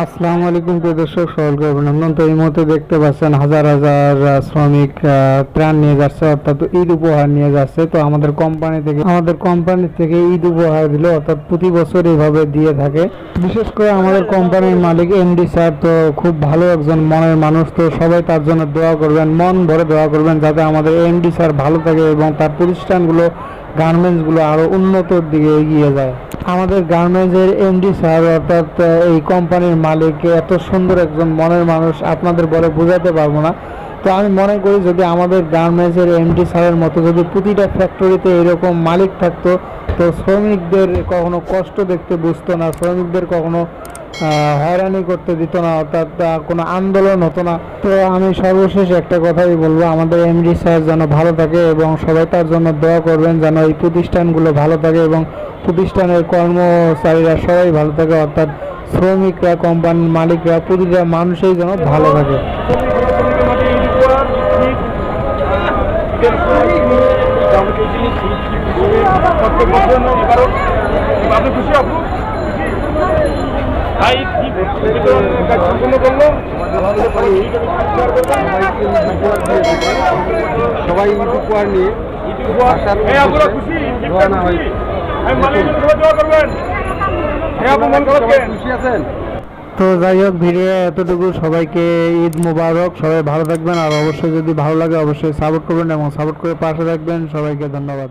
আসসালামু আলাইকুম প্রিয় দর্শক, সকলকে অভিনন্দন। তো এই মুহূর্তে দেখতে পাচ্ছেন হাজার হাজার শ্রমিক ত্রাণ নিয়ে যাচ্ছে, অর্থাৎ ঈদ উপহার নিয়ে যাচ্ছে। তো আমাদের কোম্পানি থেকে ঈদ উপহার দিল, অর্থাৎ প্রতি বছর এইভাবে দিয়ে থাকে। বিশেষ করে আমাদের কোম্পানির মালিক এমডি স্যার তো খুব ভালো একজন মনের মানুষ। তো সবাই তার জন্য দোয়া করবেন, মন ভরে দোয়া করবেন, যাতে আমাদের এমডি স্যার ভালো থাকে এবং তার প্রতিষ্ঠানগুলো, গার্মেন্টসগুলো আরও উন্নতর দিকে এগিয়ে যায়। আমাদের গার্মেন্টসের এমডি স্যার, অর্থাৎ এই কোম্পানির মালিক, এত সুন্দর একজন মনের মানুষ, আপনাদের বলে বোঝাতে পারবো না। তো আমি মনে করি যদি আমাদের গার্মেন্টসের এমডি স্যারের মতো যদি প্রতিটা ফ্যাক্টরিতে এরকম মালিক থাকতো, তো শ্রমিকদের কখনো কষ্ট দেখতে বুঝতো না, শ্রমিকদের কখনো হয়রানি করতে দিত না, অর্থাৎ কোনো আন্দোলন হতো না। তো আমি সর্বশেষ একটা কথাই বলবো, আমাদের এমডি স্যার যেন ভালো থাকে এবং সবাই তার জন্য দোয়া করবেন, যেন এই প্রতিষ্ঠানগুলো ভালো থাকে এবং প্রতিষ্ঠানের কর্মচারীরা সবাই ভালো থাকে, অর্থাৎ শ্রমিকরা, কোম্পানির মালিকরা, প্রতিটা মানুষই যেন ভালো থাকে। সবাই ঈদ উপহার নিয়ে খুশি আছেন। তো যাই হোক, ভিডিও এতটুকু। সবাইকে ঈদ মুবারক, সবাই ভালো থাকবেন। আর অবশ্যই যদি ভালো লাগে অবশ্যই সাপোর্ট করবেন এবং সাপোর্ট করে পাশে থাকবেন। সবাইকে ধন্যবাদ।